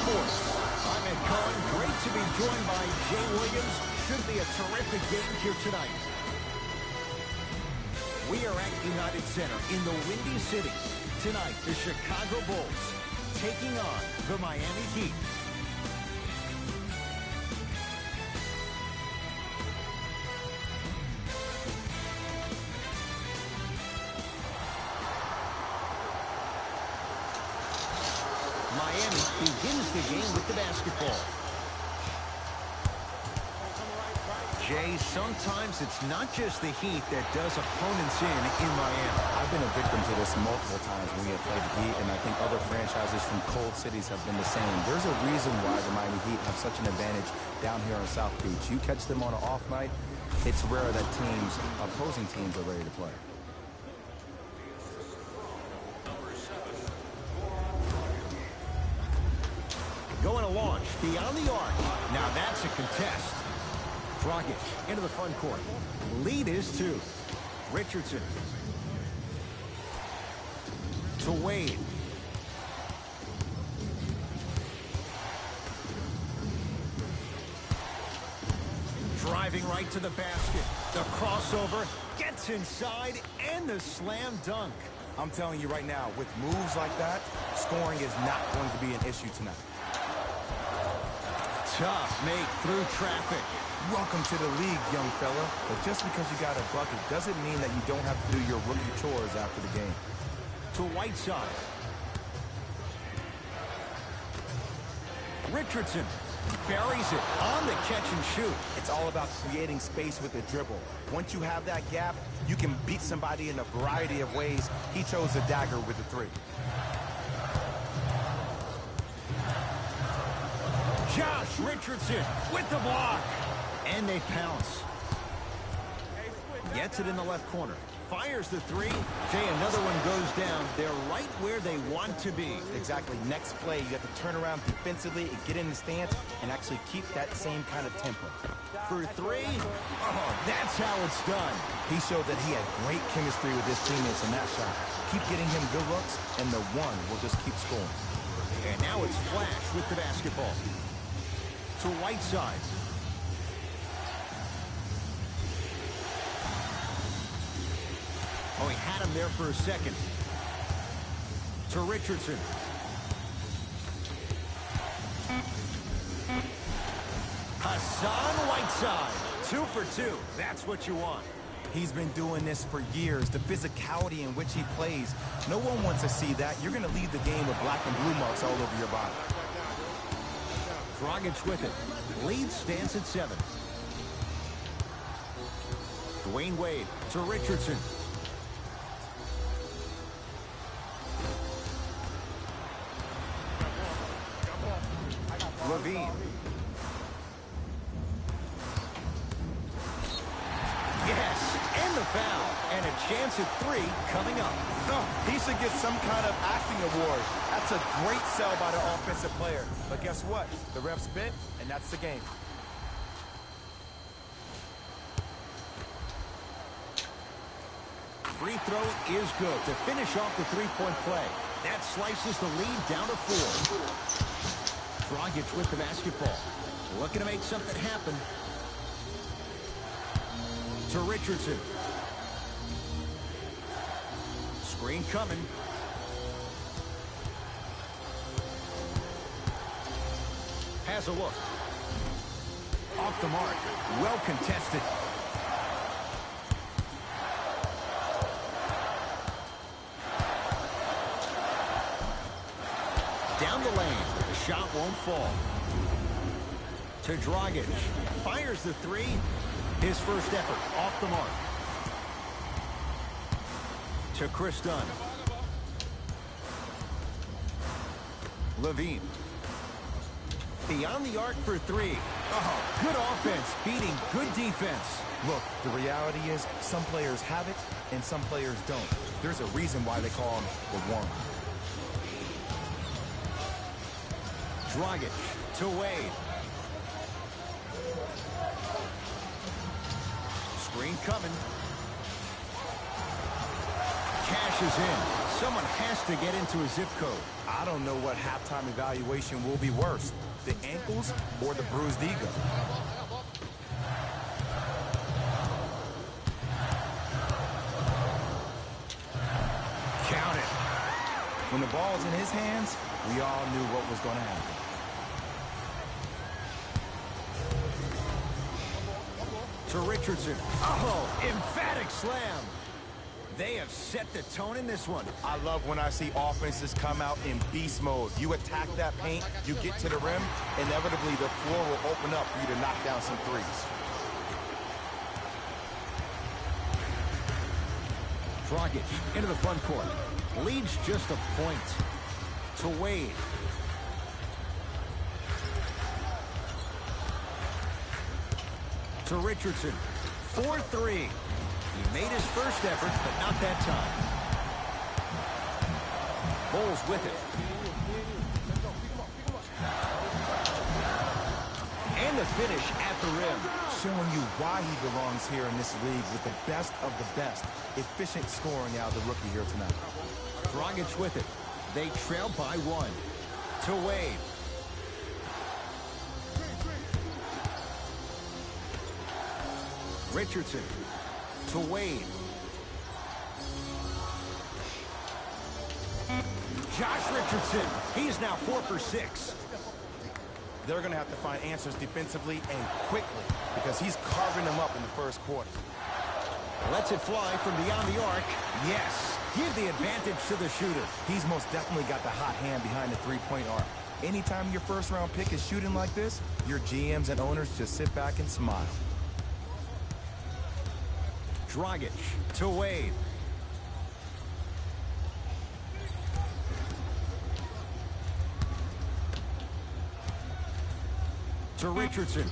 Sports. I'm Ed Cohen. Great to be joined by Jay Williams. Should be a terrific game here tonight. We are at United Center in the Windy City. Tonight, the Chicago Bulls taking on the Miami Heat. Miami begins the game with the basketball. Jay, sometimes it's not just the Heat that does opponents in Miami. I've been a victim to this multiple times when we have played the Heat, and I think other franchises from cold cities have been the same. There's a reason why the Miami Heat have such an advantage down here on South Beach. You catch them on an off night, it's rare that opposing teams are ready to play. Going to launch beyond the arc. Now that's a contest. Dragic into the front court. Lead is 2. Richardson. To Wade. Driving right to the basket. The crossover gets inside and the slam dunk. I'm telling you right now, with moves like that, scoring is not going to be an issue tonight. Tough make through traffic. Welcome to the league, young fella. But just because you got a bucket doesn't mean that you don't have to do your rookie chores after the game. To Whiteside. Richardson buries it on the catch and shoot. It's all about creating space with the dribble. Once you have that gap, you can beat somebody in a variety of ways. He chose the dagger with the 3. Josh Richardson with the block. And they pounce. Gets it in the left corner. Fires the 3. Jay, another one goes down. They're right where they want to be. Exactly. Next play, you have to turn around defensively and get in the stance and actually keep that same kind of tempo. For 3. Oh, that's how it's done. He showed that he had great chemistry with his teammates in that shot. Keep getting him good looks, and the 1 will just keep scoring. And now it's Flash with the basketball. To Whiteside. Oh, he had him there for a second. To Richardson. Hassan Whiteside. 2 for 2. That's what you want. He's been doing this for years. The physicality in which he plays. No one wants to see that. You're going to leave the game with black and blue marks all over your body. Dragic with it. Lead stands at 7. Dwayne Wade to Richardson. Levine. Yes, and the foul. And a chance at 3 coming up. No, he should get some kind of acting award. That's a great sell by the offensive player. But guess what? The ref's bent, and that's the game. Free throw is good to finish off the 3-point play. That slices the lead down to 4. Dragic with the basketball. Looking to make something happen. To Richardson. Screen coming. Has a look. Off the mark. Well contested. Down the lane. The shot won't fall. To Dragic. Fires the 3. His first effort off the mark. To Chris Dunn. Levine. Beyond the arc for 3. Oh, good offense beating good defense. Look, the reality is some players have it and some players don't. There's a reason why they call him the one. Dragic to Wade. Screen coming. cashes in. Someone has to get into a zip code. I don't know what halftime evaluation will be worse, the ankles or the bruised ego. Count it. When the ball's in his hands, we all knew what was going to happen. To Richardson. Oh, emphatic slam. They have set the tone in this one. I love when I see offenses come out in beast mode. You attack that paint, you get to the rim, inevitably the floor will open up for you to knock down some threes. Dragic into the front court. Leads just a point. To Wade. To Richardson. 4-3. He made his first effort, but not that time. Bulls with it. And the finish at the rim. Showing you why he belongs here in this league with the best of the best. Efficient scoring out of the rookie here tonight. Dragic with it. They trail by 1. To Wade. Richardson. To Wade. Josh Richardson. He's now 4 for 6. They're going to have to find answers defensively and quickly because he's carving them up in the first quarter. Lets it fly from beyond the arc. Yes. Give the advantage to the shooter. He's most definitely got the hot hand behind the three-point arc. Anytime your first-round pick is shooting like this, your GMs and owners just sit back and smile. Dragic to Wade. To Richardson.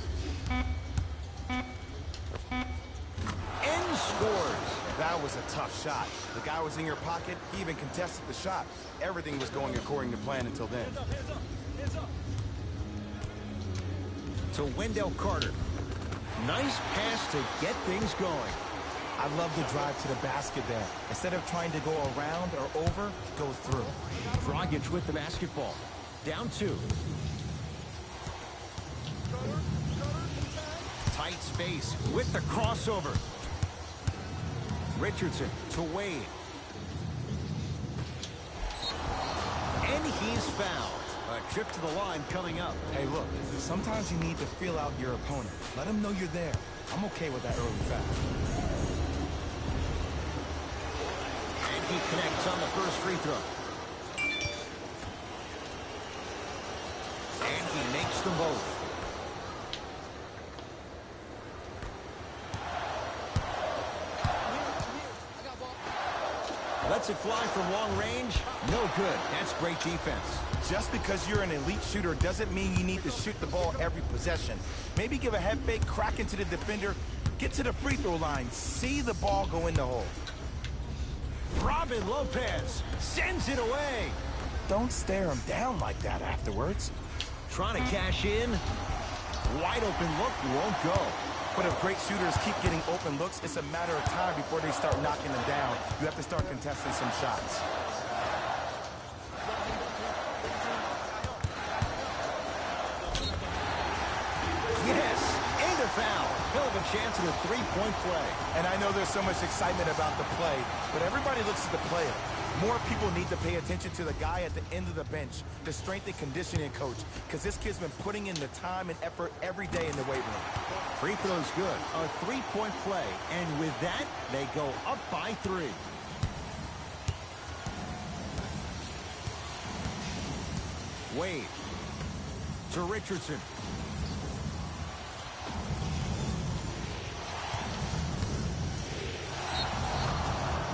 And scores. That was a tough shot. The guy was in your pocket. He even contested the shot. Everything was going according to plan until then. To Wendell Carter. Nice pass to get things going. I love the drive to the basket there. Instead of trying to go around or over, go through. Dragic with the basketball. Down 2. Tight space with the crossover. Richardson to Wade. And he's fouled. A trip to the line coming up. Hey, look, sometimes you need to feel out your opponent. Let them know you're there. I'm okay with that early foul. And he connects on the first free throw. And he makes them both. Lets it fly from long range. No good. That's great defense. Just because you're an elite shooter doesn't mean you need to shoot the ball every possession. Maybe give a head fake, crack into the defender, get to the free throw line, see the ball go in the hole. Robin Lopez sends it away. Don't stare him down like that afterwards. Trying to cash in. Wide open look, won't go. But if great shooters keep getting open looks, it's a matter of time before they start knocking them down. You have to start contesting some shots. Yes, and a foul. He'll have a chance at a three-point play. And I know there's so much excitement about the play, but everybody looks at the player. More people need to pay attention to the guy at the end of the bench, the strength and conditioning coach, because this kid's been putting in the time and effort every day in the weight room. Free throw's good. A three-point play. And with that, they go up by 3. Wade to Richardson.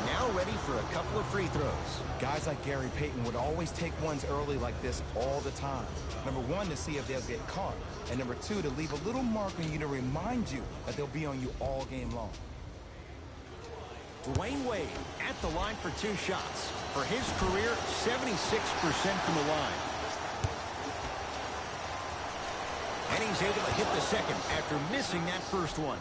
Now ready for a couple of free throws. Guys like Gary Payton would always take ones early like this all the time. Number 1, to see if they'll get caught. And number 2, to leave a little mark on you to remind you that they'll be on you all game long. Dwayne Wade at the line for 2 shots. For his career, 76% from the line. And he's able to hit the second after missing that first one.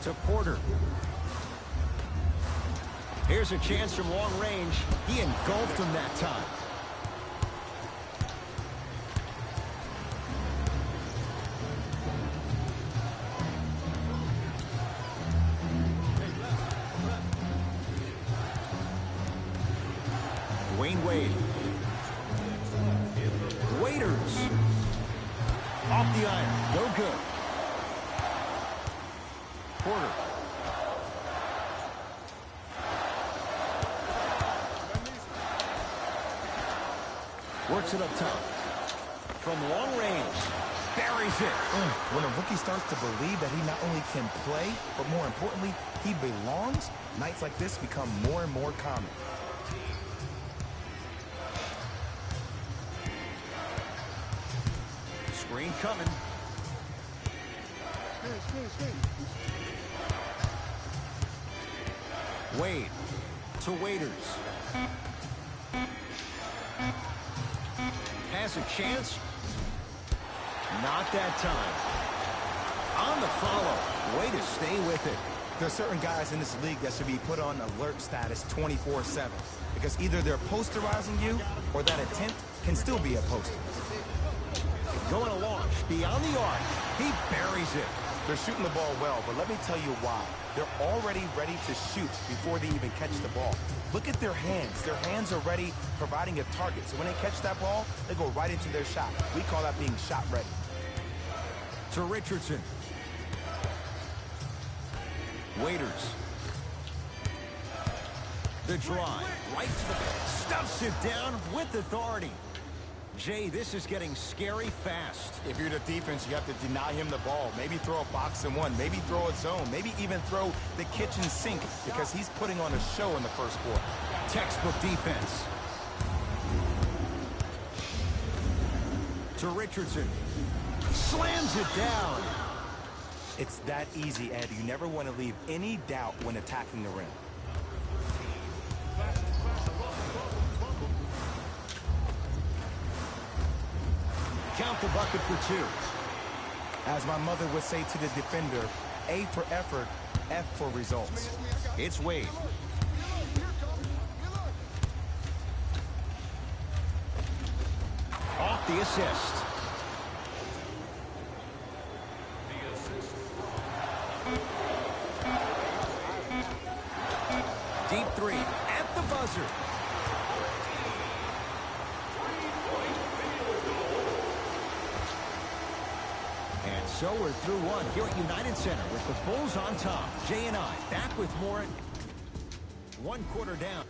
To Porter. Here's a chance from long range. He engulfed him that time. Dwayne Wade. Waiters. Off the iron. No good. Porter. Works it up top. From long range. Buries it. When a rookie starts to believe that he not only can play, but more importantly, he belongs, nights like this become more and more common. Screen coming. Wade to Waiters. Has a chance. Not that time. On the follow. Way to stay with it. There's certain guys in this league that should be put on alert status 24/7 because either they're posterizing you or that attempt can still be a poster. Going to launch beyond the arc. He buries it. They're shooting the ball well, but let me tell you why. They're already ready to shoot before they even catch the ball. Look at their hands. Their hands are ready, providing a target. So when they catch that ball, they go right into their shot. We call that being shot ready. To Richardson. Waiters. The drive. Right to the ball. Stuffs it down with authority. Jay, this is getting scary fast. If you're the defense, you have to deny him the ball. Maybe throw a box and one. Maybe throw a zone. Maybe even throw the kitchen sink because he's putting on a show in the first quarter. Textbook defense. To Richardson. Slams it down. It's that easy, Ed. You never want to leave any doubt when attacking the rim. Count the bucket for two. As my mother would say to the defender, A for effort, F for results. It's Wade. Off the assist. Deep three at the buzzer. And so we're through one here at United Center with the Bulls on top. Jay and I back with more. 1 quarter down.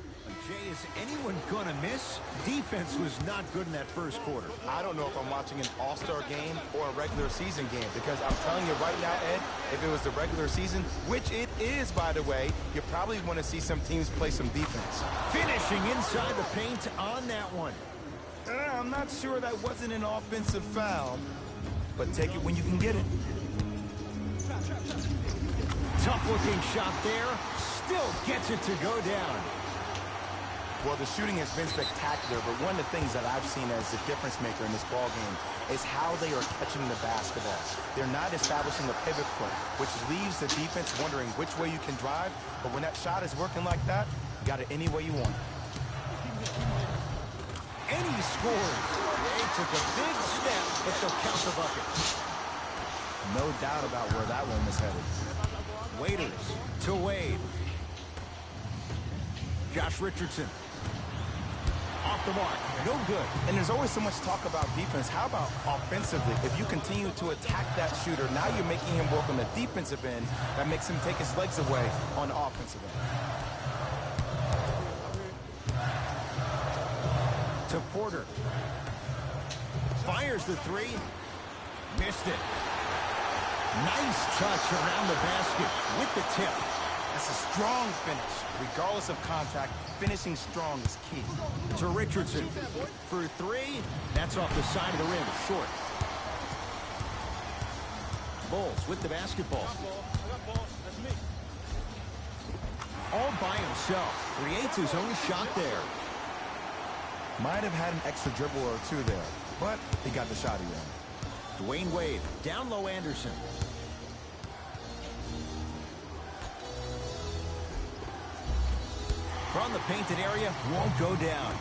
Jay, is anyone going to miss? Defense was not good in that first quarter. I don't know if I'm watching an all-star game or a regular season game because I'm telling you right now, Ed, if it was the regular season, which it is, by the way, you probably want to see some teams play some defense. Finishing inside the paint on that one. I'm not sure that wasn't an offensive foul, but take it when you can get it. Tough-looking shot there. Still gets it to go down. Well, the shooting has been spectacular, but one of the things that I've seen as the difference maker in this ball game is how they are catching the basketball. They're not establishing a pivot foot, which leaves the defense wondering which way you can drive, but when that shot is working like that, you got it any way you want. And he scores. They took a big step, but they'll count the bucket. No doubt about where that one was headed. Waiters to Wade. Josh Richardson. Off the mark. No good. And there's always so much talk about defense. How about offensively? If you continue to attack that shooter, now you're making him work on the defensive end. That makes him take his legs away on the offensive end. To Porter. Fires the three. Missed it. Nice touch around the basket with the tip. That's a strong finish. Regardless of contact, finishing strong is key. To Richardson for three. That's off the side of the rim. Short. Bulls with the basketball. All by himself. Creates his own shot there. Might have had an extra dribble or two there, but he got the shot he wanted. Dwayne Wade. Down low Anderson. from the painted area won't go down.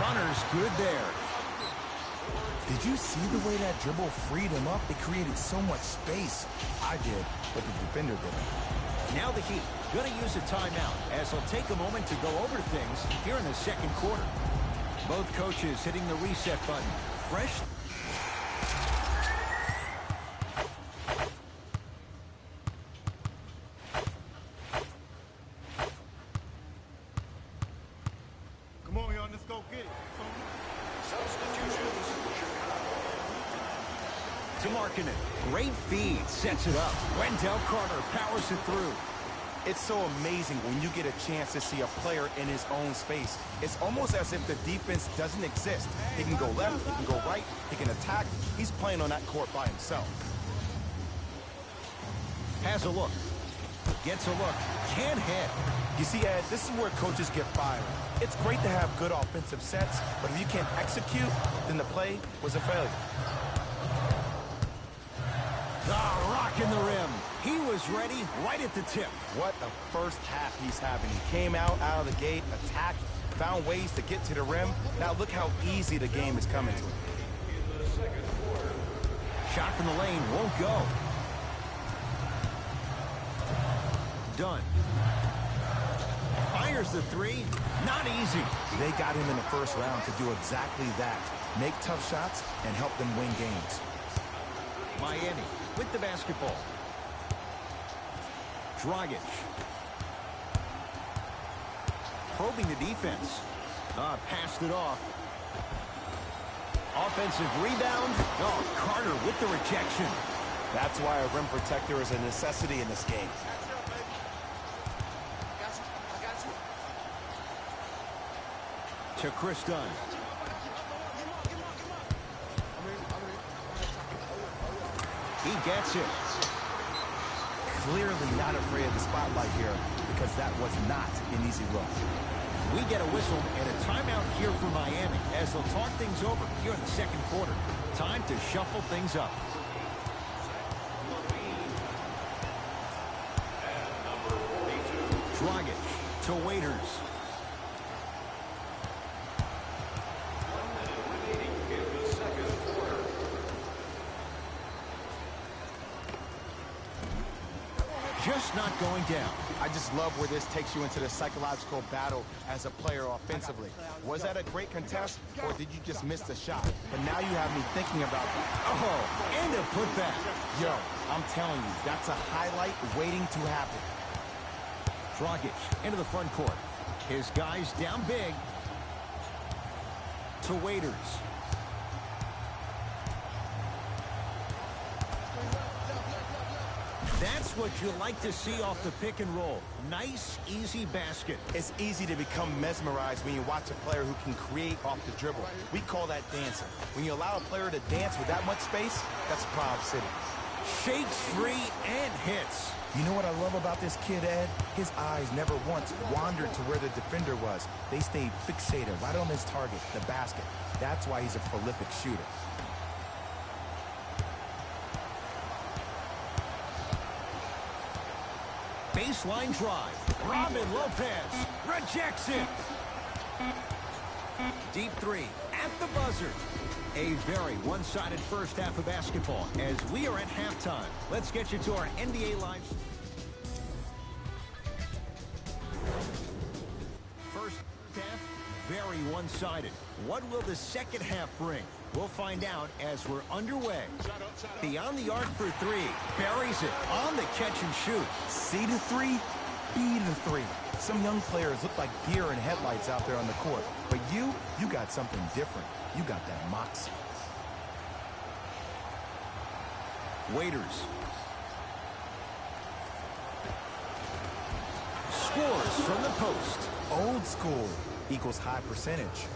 Runner's good there. Did you see the way that dribble freed him up? It created so much space. I did, but the defender didn't. Now the Heat going to use a timeout as they'll take a moment to go over things here in the second quarter. Both coaches hitting the reset button. Fresh. Come on, y'all, let's go get it. To Markkanen. Great feed. Sets it up. Wendell Carter powers it through. It's so amazing when you get a chance to see a player in his own space. It's almost as if the defense doesn't exist. He can go left, he can go right, he can attack. He's playing on that court by himself. Has a look. Gets a look. Can't hit. You see, Ed, this is where coaches get fired. It's great to have good offensive sets, but if you can't execute, then the play was a failure. Rocking the rim. He was ready right at the tip. What a first half he's having. He came out of the gate, attacked, found ways to get to the rim. Now look how easy the game is coming to him. Shot from the lane won't go. Done. Fires the three. Not easy. They got him in the first round to do exactly that. Make tough shots and help them win games. Miami with the basketball. Dragic. Probing the defense. Passed it off. Offensive rebound. Oh, Carter with the rejection. That's why a rim protector is a necessity in this game. To Chris Dunn. He gets it. Clearly not afraid of the spotlight here because that was not an easy look. We get a whistle and a timeout here for Miami as they'll talk things over here in the second quarter. Time to shuffle things up. Dragic to Waiters. Just not going down. I just love where this takes you into the psychological battle as a player offensively. Was that a great contest, or did you just miss the shot? But now you have me thinking about that. Oh, and a putback. Yo, I'm telling you, that's a highlight waiting to happen. Dragic into the front court. His guys down big. To Waiters. That's what you like to see off the pick and roll. Nice, easy basket. It's easy to become mesmerized when you watch a player who can create off the dribble. We call that dancing. When you allow a player to dance with that much space, that's Prob City. Shakes free and hits. You know what I love about this kid, Ed? His eyes never once wandered to where the defender was. They stayed fixated right on his target, the basket. That's why he's a prolific shooter. Baseline drive. Robin Lopez rejects it. Deep three at the buzzer. A very one-sided first half of basketball as we are at halftime. Let's get you to our NBA Live. First half, very one-sided. What will the second half bring? We'll find out as we're underway. Beyond the arc for three. Buries it on the catch and shoot. See the three, be the three. Some young players look like deer in headlights out there on the court. But you got something different. You got that moxie. Waiters. Scores from the post. Old school equals high percentage.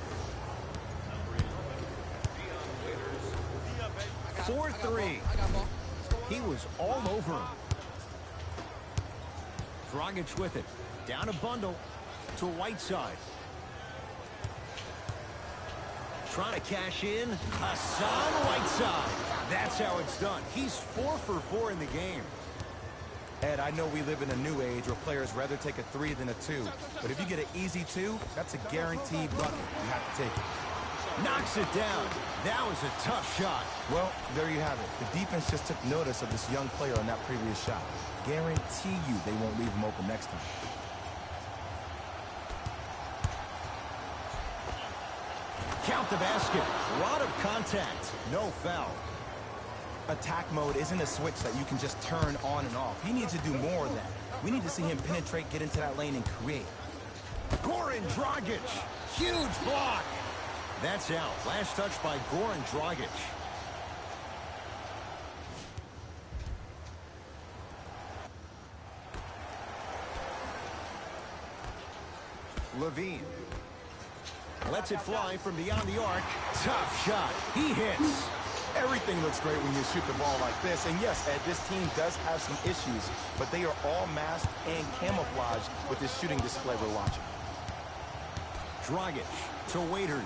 4-3. He was all over him. Dragic with it. Down a bundle to Whiteside. Trying to cash in. Hassan Whiteside. That's how it's done. He's 4 for 4 in the game. Ed, I know we live in a new age where players rather take a 3 than a 2. But if you get an easy 2, that's a guaranteed bucket. You have to take it. Knocks it down. That was a tough shot. Well, there you have it. The defense just took notice of this young player on that previous shot. Guarantee you they won't leave him open next time. Count the basket. A lot of contact. No foul. Attack mode isn't a switch that you can just turn on and off. He needs to do more of that. We need to see him penetrate, get into that lane, and create. Goran Dragic. Huge block. That's out. Last touch by Goran Dragic. Levine. Lets it fly from beyond the arc. Tough shot. He hits. Everything looks great when you shoot the ball like this. And yes, Ed, this team does have some issues, but they are all masked and camouflaged with this shooting display we're watching. Dragic to Waiters.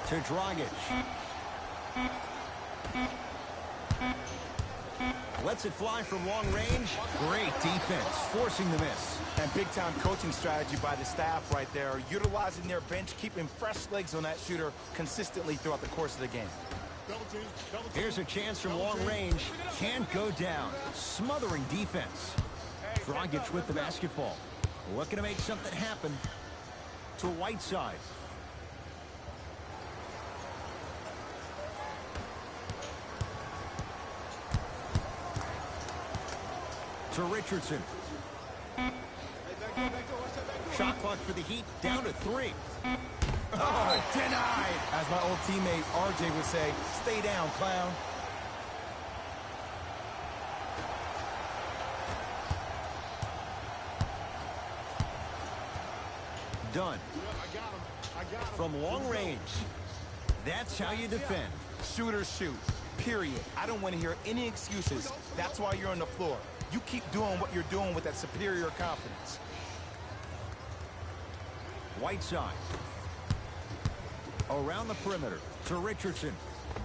To Dragic. Lets it fly from long range. Great defense, forcing the miss. And big-time coaching strategy by the staff right there, utilizing their bench, keeping fresh legs on that shooter consistently throughout the course of the game. Here's a chance from long range. Can't go down. Smothering defense. Dragic with the basketball. Looking to make something happen. To Whiteside. To Richardson. Shot clock for the Heat, down to 3. Oh, denied. As my old teammate RJ would say, stay down, clown. Done. From long range. That's how you defend. Shooters shoot, period. I don't want to hear any excuses. That's why you're on the floor. You keep doing what you're doing with that superior confidence. Whiteside. Around the perimeter to Richardson.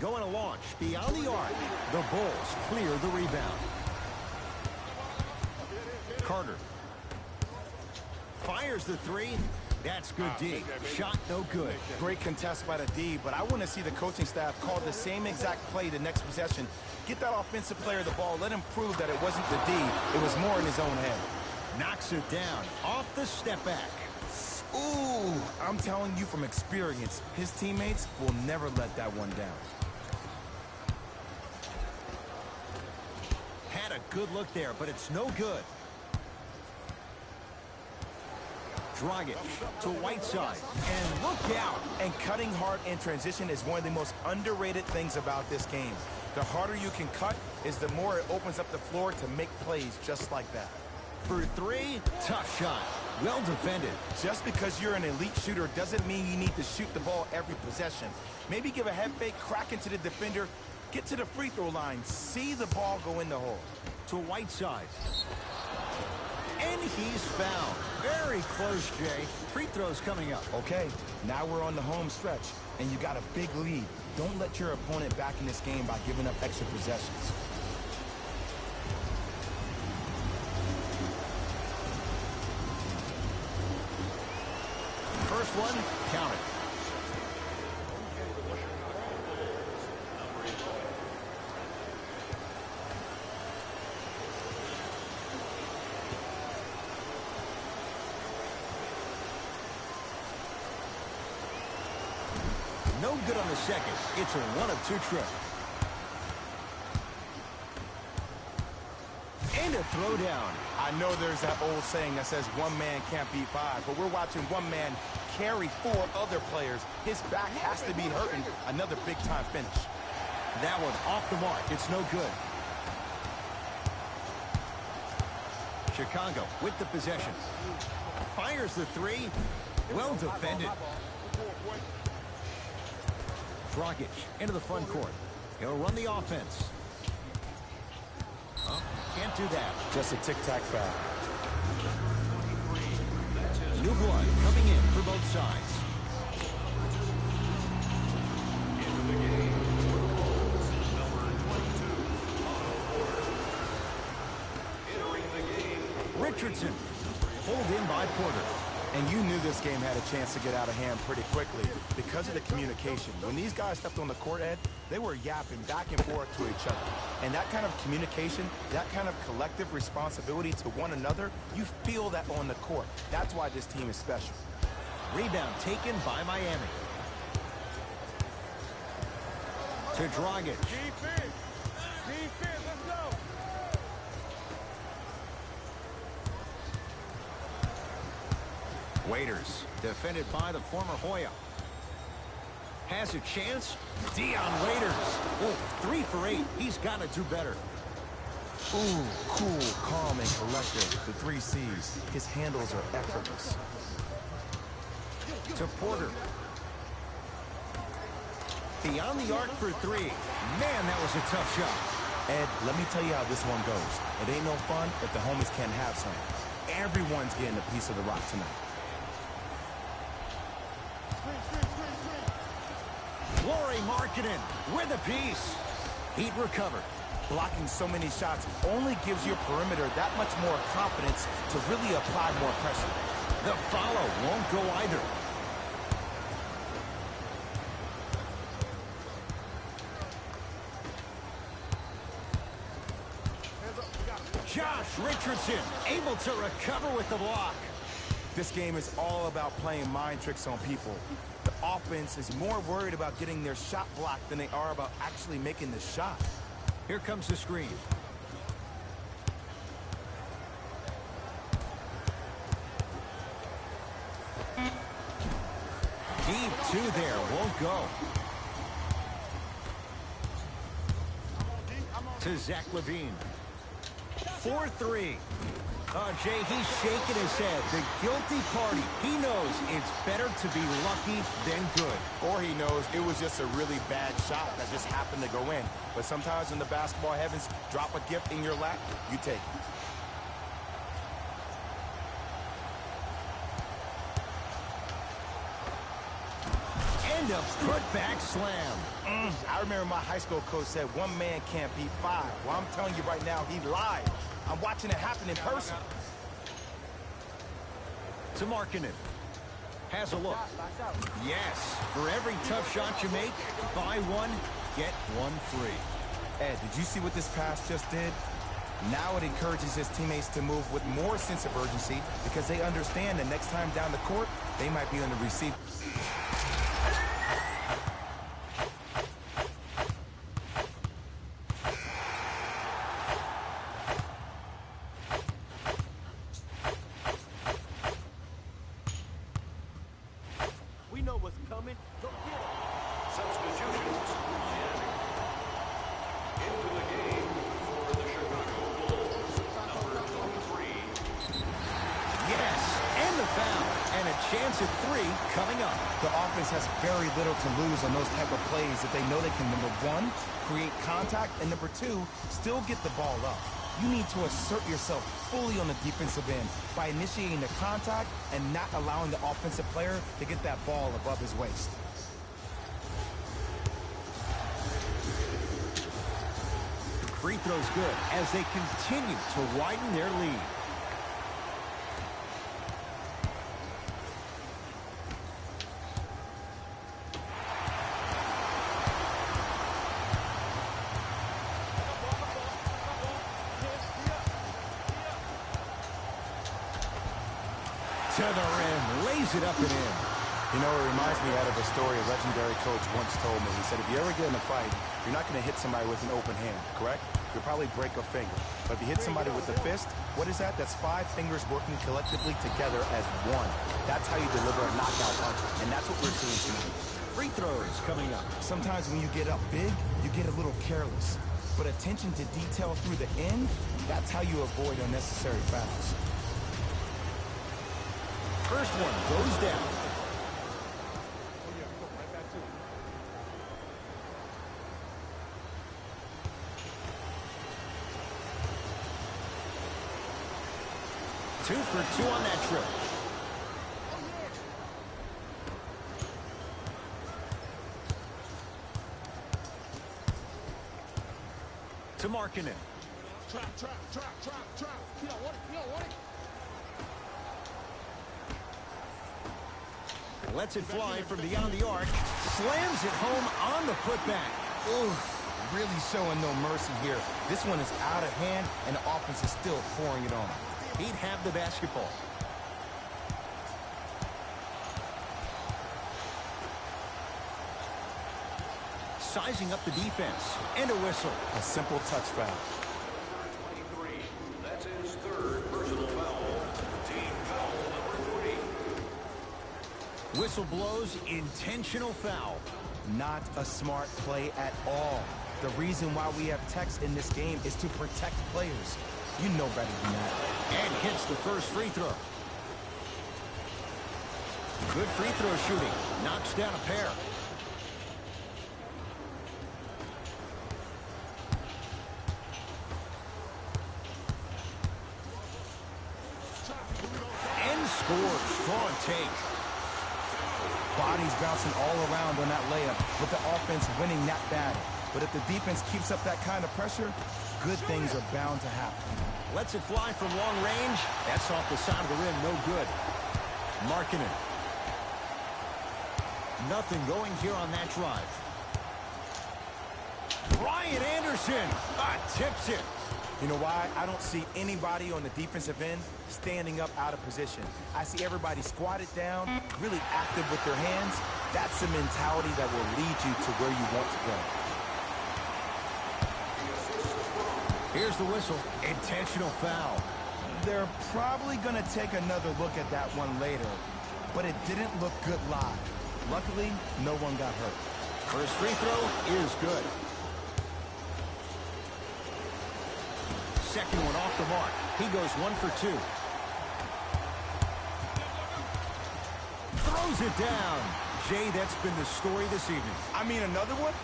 Going to launch beyond the arc. The Bulls clear the rebound. Carter. Fires the 3. That's good D. Shot no good. Great contest by the D, but I want to see the coaching staff call the same exact play the next possession. Get that offensive player the ball. Let him prove that it wasn't the D. It was more in his own head. Knocks it down. Off the step back. Ooh, I'm telling you from experience, his teammates will never let that one down. Had a good look there, but it's no good. Dragic to Whiteside. And look out. And cutting hard in transition is one of the most underrated things about this game. The harder you can cut is the more it opens up the floor to make plays just like that. For 3, tough shot. Well defended. Just because you're an elite shooter doesn't mean you need to shoot the ball every possession. Maybe give a head fake, crack into the defender, get to the free throw line, see the ball go in the hole. To Whiteside. And he's fouled. Very close, Jay. Free throws coming up. Okay, now we're on the home stretch, and you got a big lead. Don't let your opponent back in this game by giving up extra possessions. First one, count it. No good on the second. It's a 1 of 2 trip. And a throwdown. I know there's that old saying that says one man can't beat 5, but we're watching one man carry 4 other players. His back has to be hurting. Another big-time finish. That one off the mark. It's no good. Chicago with the possession. Fires the 3. Well defended. Dragic into the front court. He'll run the offense. Can't do that. Just a tic-tac foul. New blood coming in for both sides. Richardson, pulled in by Porter. And you knew this game had a chance to get out of hand pretty quickly because of the communication. When these guys stepped on the court, Ed, they were yapping back and forth to each other. And that kind of communication, that kind of collective responsibility to one another, you feel that on the court. That's why this team is special. Rebound taken by Miami. To Dragic. Defense! Defense, let's go! Waiters, defended by the former Hoya. Has a chance. Dion Waiters. Oh, 3 for 8. He's got to do better. Ooh, cool, calm, and collected. The 3 C's. His handles are effortless. To Porter. Beyond the arc for 3. Man, that was a tough shot. Ed, let me tell you how this one goes. It ain't no fun if the homies can't have some. Everyone's getting a piece of the rock tonight. Lauri Markkanen with a piece. Heat recovered. Blocking so many shots only gives your perimeter that much more confidence to really apply more pressure. The follow won't go either. Josh Richardson able to recover with the block. This game is all about playing mind tricks on people. The offense is more worried about getting their shot blocked than they are about actually making the shot. Here comes the screen. Deep 2 there, won't go. To Zach LaVine. 4-3. Jay, he's shaking his head. The guilty party. He knows it's better to be lucky than good. Or he knows it was just a really bad shot that just happened to go in. But sometimes when the basketball heavens drop a gift in your lap, you take it. And a putback slam. I remember my high school coach said 1 man can't beat 5. Well, I'm telling you right now, he lied. I'm watching it happen in person. To Markkanen. Has a look. Yes. For every tough shot you make, buy 1, get 1 free. Ed, did you see what this pass just did? Now it encourages his teammates to move with more sense of urgency because they understand the next time down the court, they might be on the receive. We know what's coming. Go get it. Substitutions for Miami. Into the game for the Chicago Bulls, number 23. Yes. And the foul. And a chance at 3 coming up. The offense has very little to lose on those type of plays if they know they can, number 1, create contact, and number 2, still get the ball up. You need to assert yourself fully on the defensive end by initiating the contact and not allowing the offensive player to get that ball above his waist. Free throw's good as they continue to widen their lead. To the rim, lays it up and in. You know, it reminds me out of a story a legendary coach once told me. He said, if you ever get in a fight, you're not going to hit somebody with an open hand, correct? You'll probably break a finger. But if you hit somebody with a fist, what is that? That's 5 fingers working collectively together as one. That's how you deliver a knockout punch, and that's what we're seeing tonight. Free throws coming up. Sometimes when you get up big, you get a little careless. But attention to detail through the end, that's how you avoid unnecessary fouls. First one goes down. 2 for 2 on that trip. To Markkanen. Trap. You don't want it. Lets it fly from beyond the arc. Slams it home on the putback. Oof, really showing no mercy here. This one is out of hand, and the offense is still pouring it on. He'd have the basketball. Sizing up the defense. And a whistle. A simple touch foul. 23. That's his third personal foul. Team foul number 3. Whistle blows. Intentional foul. Not a smart play at all. The reason why we have techs in this game is to protect players. You know better than that. And hits the first free throw. Good free throw shooting. Knocks down a pair. And scores. Strong take. Bodies bouncing all around on that layup with the offense winning that battle. But if the defense keeps up that kind of pressure, good things are bound to happen. Lets it fly from long range. That's off the side of the rim. No good. Markkanen. Nothing going here on that drive. Ryan Anderson tips it. You know why? I don't see anybody on the defensive end standing up out of position. I see everybody squatted down, really active with their hands. That's the mentality that will lead you to where you want to go. Here's the whistle. Intentional foul. They're probably going to take another look at that one later, but it didn't look good live. Luckily, no one got hurt. First free throw is good. Second one off the mark. He goes 1 for 2. Throws it down. Jay, that's been the story this evening. I mean, another one?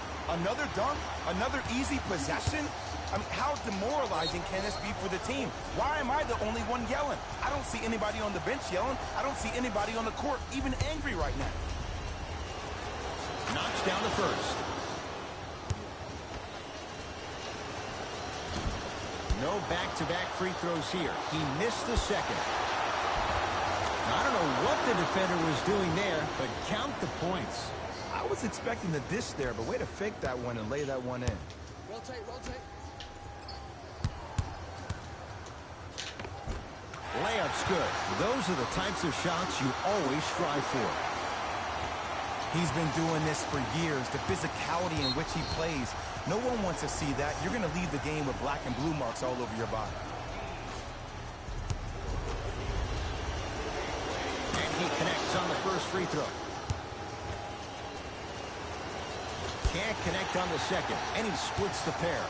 Another dunk? Another easy possession? I mean, how demoralizing can this be for the team? Why am I the only one yelling? I don't see anybody on the bench yelling. I don't see anybody on the court even angry right now. Knocks down the first. No back-to-back free throws here. He missed the second. I don't know what the defender was doing there, but count the points. I was expecting the dish there, but way to fake that one and lay that one in. Rotate. Layup's good. Those are the types of shots you always strive for. He's been doing this for years. The physicality in which he plays. No one wants to see that. You're going to leave the game with black and blue marks all over your body. And he connects on the first free throw. Can't connect on the second, and he splits the pair.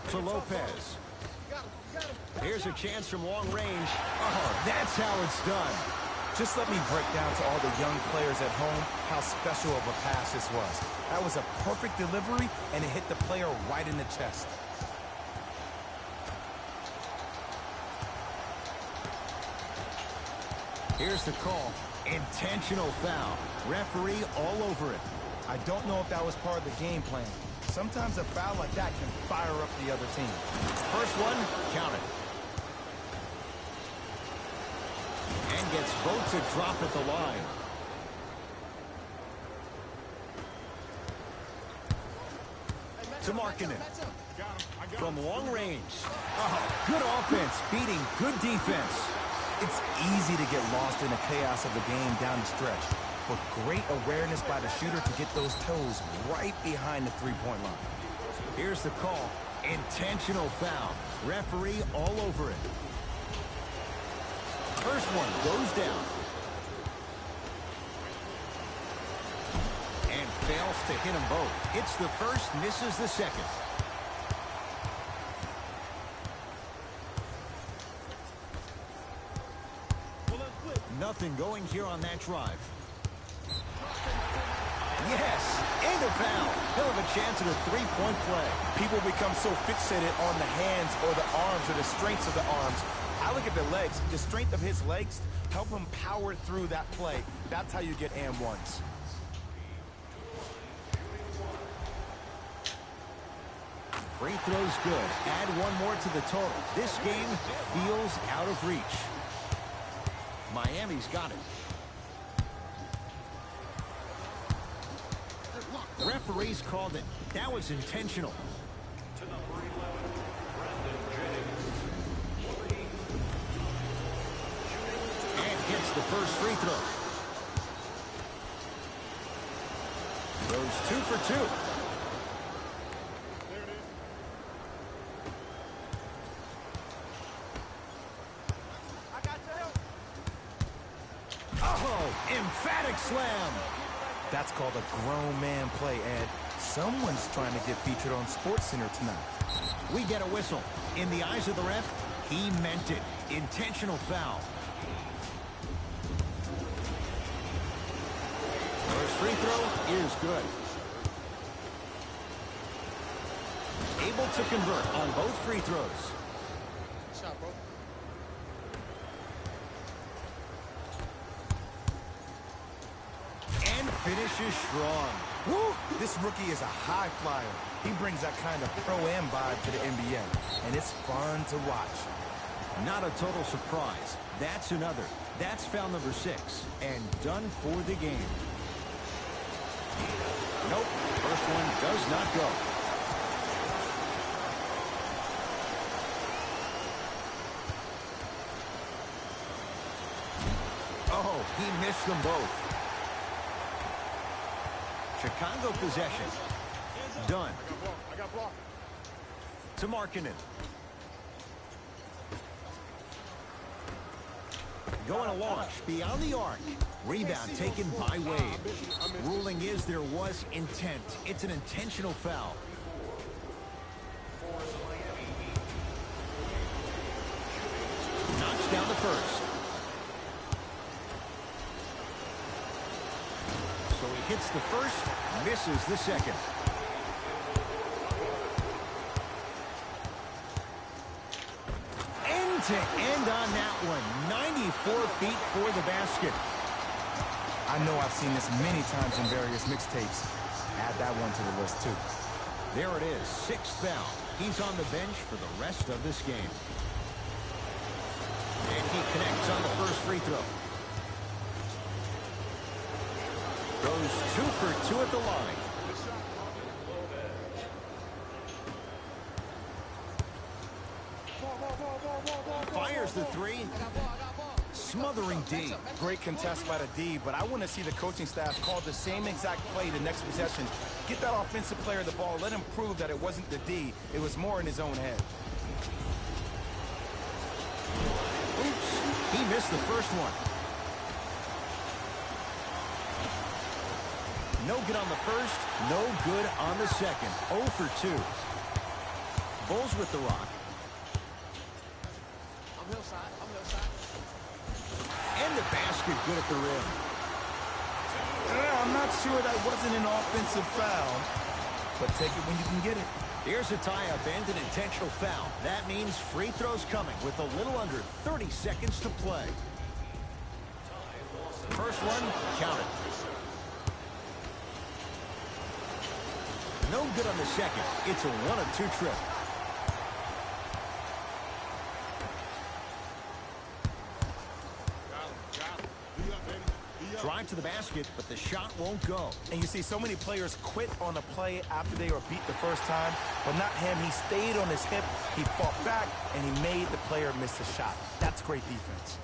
For Lopez. Here's a chance from long range. Oh, that's how it's done. Just let me break down to all the young players at home how special of a pass this was. That was a perfect delivery, and it hit the player right in the chest. Here's the call. Intentional foul. Referee all over it. I don't know if that was part of the game plan. Sometimes a foul like that can fire up the other team. First one, count it. And gets both to drop at the line. To Markkanen. From long range. Oh, good offense beating good defense. It's easy to get lost in the chaos of the game down the stretch, but great awareness by the shooter to get those toes right behind the three-point line. Here's the call. Intentional foul. Referee all over it. First one goes down. And fails to hit them both. Hits the first, misses the second. Nothing going here on that drive. Yes, And a foul. He'll have a chance at a three-point play. People become so fixated on the hands or the arms or the strengths of the arms. I look at the legs. The strength of his legs help him power through that play. That's how you get and ones. Free throw's good. Add one more to the total. This game feels out of reach. Miami's got it. Referees called it. That was intentional. To number 11, Brandon Jennings. And gets the first free throw. Goes 2 for 2. There it is. I got your help. Oh, emphatic slam. That's called a grown man play, Ed. Someone's trying to get featured on SportsCenter tonight. We get a whistle. In the eyes of the ref, he meant it. Intentional foul. First free throw is good. Able to convert on both free throws. Shot, bro. And finishes strong. Woo! This rookie is a high flyer. He brings that kind of pro-am vibe to the NBA, and it's fun to watch. Not a total surprise. That's another. That's foul number 6. And done for the game. Nope. First one does not go. Oh, he missed them both. Chicago possession. Done. I got blocked. To Markkanen. Going to launch beyond the arc. Rebound taken by Wade. Ruling is there was intent. It's an intentional foul. Knocks down the first. So he hits the first, misses the second. End to end on that one. 94 feet for the basket. I know I've seen this many times in various mixtapes. Add that one to the list, too. There it is, 6th foul. He's on the bench for the rest of this game. And he connects on the first free throw. Goes 2 for 2 at the line. Fires the three. Smothering D. Great contest by the D, but I want to see the coaching staff call the same exact play the next possession. Get that offensive player the ball. Let him prove that it wasn't the D. It was more in his own head. Oops. He missed the first one. No good on the first. No good on the second. 0 for 2. Bulls with the rock. I'm hillside. I'm hillside. And the basket good at the rim. I'm not sure that wasn't an offensive foul, but take it when you can get it. Here's a tie-up and an intentional foul. That means free throws coming with a little under 30 seconds to play. First one, count it. No good on the second. It's a 1 of 2 trip. Drive to the basket, but the shot won't go. And you see so many players quit on a play after they were beat the first time, but not him. He stayed on his hip, he fought back, and he made the player miss the shot. That's great defense.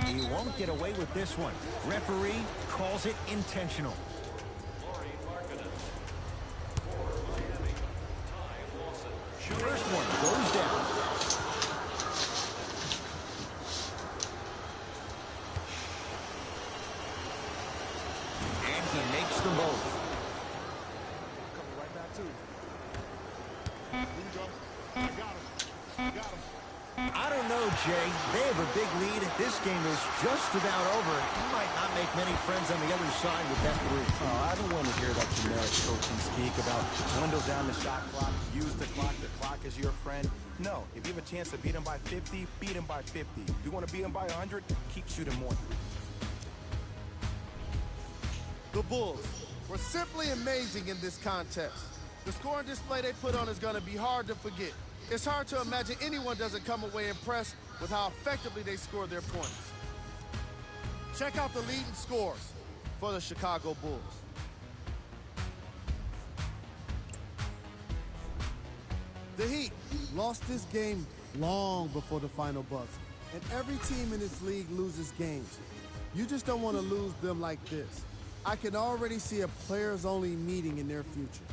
He won't get away with this one. Referee calls it intentional. First one goes down. And he makes them both. Coming right back to you. Here we go. I got him. I got him. I don't know, Jay. They have a big lead. This game is just about over. You might not make many friends on the other side with that group. Oh, I don't want to hear that generic coaching speak about dwindle down the shot clock, use the clock is your friend. No, if you have a chance to beat them by 50, beat them by 50. If you want to beat them by 100, keep shooting more. The Bulls were simply amazing in this contest. The scoring display they put on is going to be hard to forget. It's hard to imagine anyone doesn't come away impressed with how effectively they score their points. Check out the leading scores for the Chicago Bulls. The Heat lost this game long before the final buzzer. And every team in this league loses games. You just don't want to lose them like this. I can already see a players-only meeting in their future.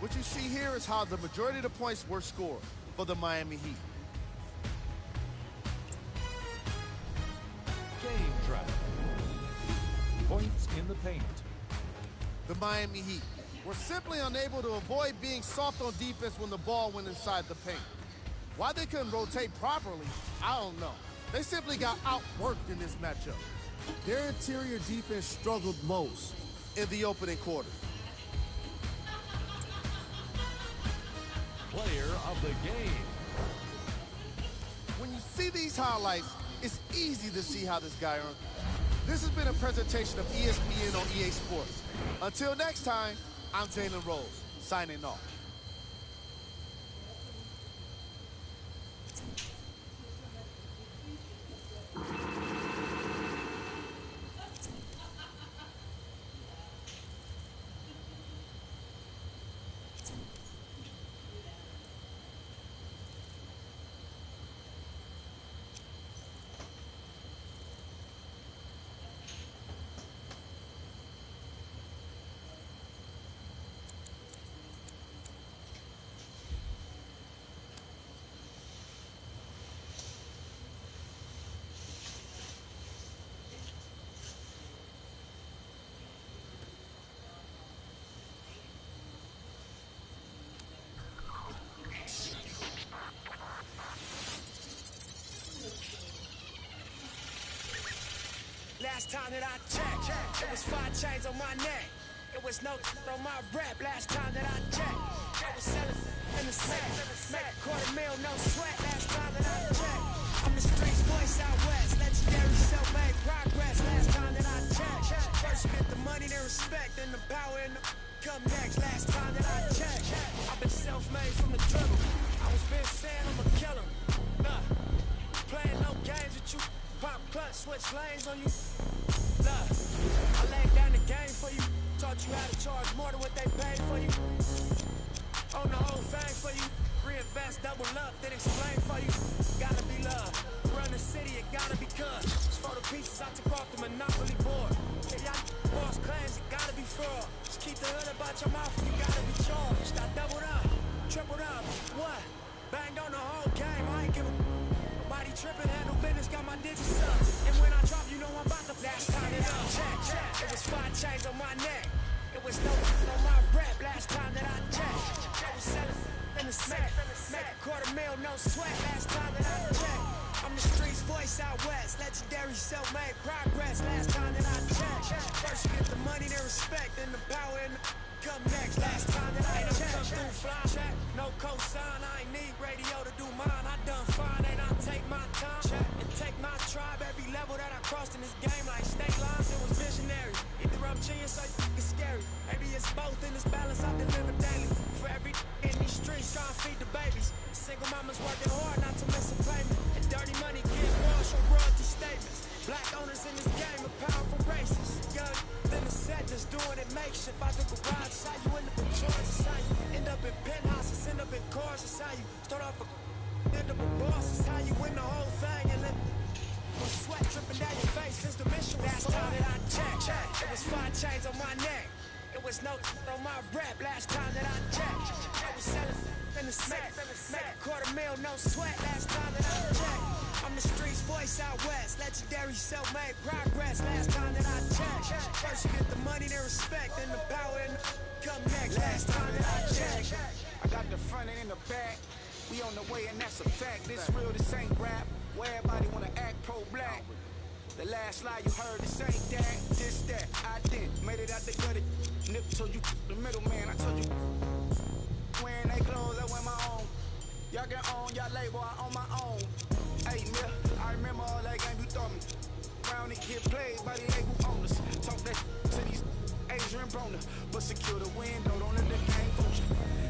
What you see here is how the majority of the points were scored for the Miami Heat. Game drive. Points in the paint. The Miami Heat were simply unable to avoid being soft on defense when the ball went inside the paint. Why they couldn't rotate properly, I don't know. They simply got outworked in this matchup. Their interior defense struggled most in the opening quarter. Player of the game. When you see these highlights, it's easy to see how this guy earned. This has been a presentation of ESPN on EA Sports. Until next time, I'm Jalen Rose, signing off. Last time that I checked, it was 5 chains on my neck. It was no on my rap. Last time that I checked, I was selling in the set. Make $250,000, no sweat. Last time that I checked, I'm the streets voice out west. Legendary self-made progress. Last time that I checked, first you get the money, then respect, then the power and the come next. Last time that I checked, I've been self-made from the dribble. I was been saying I'm a killer. Playing no games with you. Pop clutch, switch lanes on you. Look, I laid down the game for you. Taught you how to charge more than what they paid for you. Own the whole thing for you. Reinvest, double up, then explain for you. Gotta be love. Run the city, it gotta be cut. It's for the pieces I took off the Monopoly board. Yeah, y'all boss claims, it gotta be fraud. Just keep the hood about your mouth and you gotta be charged. I doubled up, tripled up. What? Banged on the whole game, I ain't give a body tripping, handle business, got my digits up. And when I drop, you know I'm about to last time that I checked. It was 5 chains on my neck. It was no on my rap. Last time that I checked, I was selling in the set. Make $250,000, no sweat. Last time that I checked, I'm the streets voice out west. Legendary self-made progress. Last time that I checked, first you get the money, then respect, then the power and the come next. Last time that I checked, come through fly check, no cosign. I ain't need radio to do mine. I done fine, and I take my time and take my tribe. Every level that I crossed in this game, like state lines, it was visionary. Either I'm genius or it's scary. Maybe it's both in this balance I deliver daily. For every in these streets, trying to feed the babies. Single mamas working hard not to miss a payment. And dirty money get washed on royalty statements. Black owners in this game are powerful races. Young, then the set just doing it makeshift. I took a ride, it's how you end up in charge. It's how you end up in penthouses, end up in cars. It's how you start off a end up a boss. It's how you win the whole thing and then sweat dripping down your face. Since the mission was last time that I checked, it was 5 chains on my neck. It was no on my rap. Last time that I checked, I was selling in the set. Make $250,000, no sweat. Last time that I checked, I'm the streets voice out west. Legendary self-made progress. Last time that I checked, first you get the money, then respect, then the power and the come next. Last time that I checked, I got the front and the back. We on the way and that's a fact. This real, this ain't rap. Where everybody wanna act pro-black. The last lie you heard, this ain't that, this that. I did, made it out the gutter. Nip told you the middleman. I told you wearing they clothes, I wear my own. Y'all can own y'all label, I own my own. Hey, Mill, I remember all that game you thought me. Round and kid played by the label owners. Talk that to these Adrian Broner. But secure the window, don't let the game culture.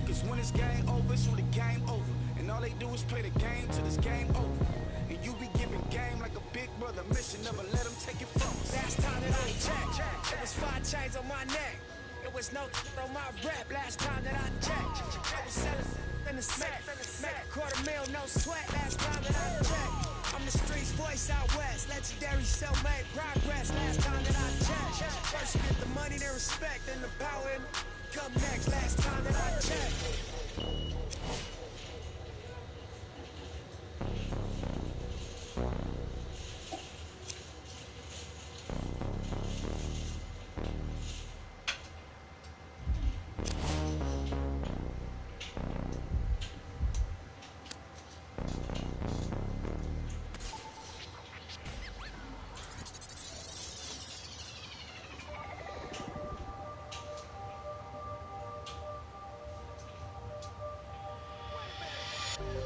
Cause when it's game over, it's when the game over. And all they do is play the game till it's game over. And you be giving game like a big brother mission. Never let them take it from us. Last time that I checked, it was 5 chains on my neck. It was no on my rap. Last time that I checked, I was selling in the set. Make $250,000, no sweat. Last time that I checked. I'm the streets voice out west. Legendary self-made progress. Last time that I checked. First get the money, then respect, then the power and come next. Last time that I checked.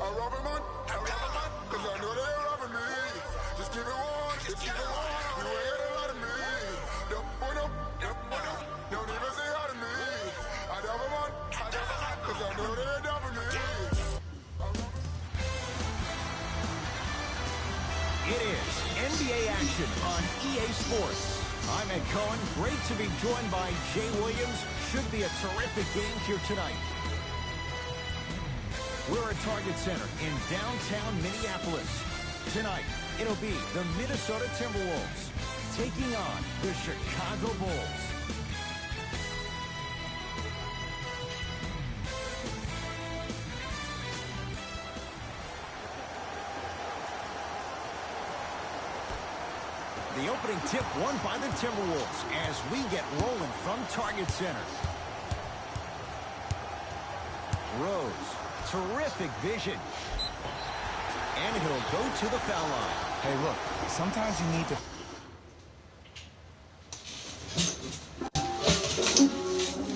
I'm robbing man, cause I know they're robbing me. Just keep it warm, just keep it warm. You ain't got a lot of me. Don't even say hi to me. I double man, cause I know they're robbing me. It is NBA action on EA Sports. I'm Ed Cohen. Great to be joined by Jay Williams. Should be a terrific game here tonight. We're at Target Center in downtown Minneapolis. Tonight, it'll be the Minnesota Timberwolves taking on the Chicago Bulls. The opening tip won by the Timberwolves as we get rolling from Target Center. Rose. Terrific vision. And he'll go to the foul line. Hey, look, sometimes you need to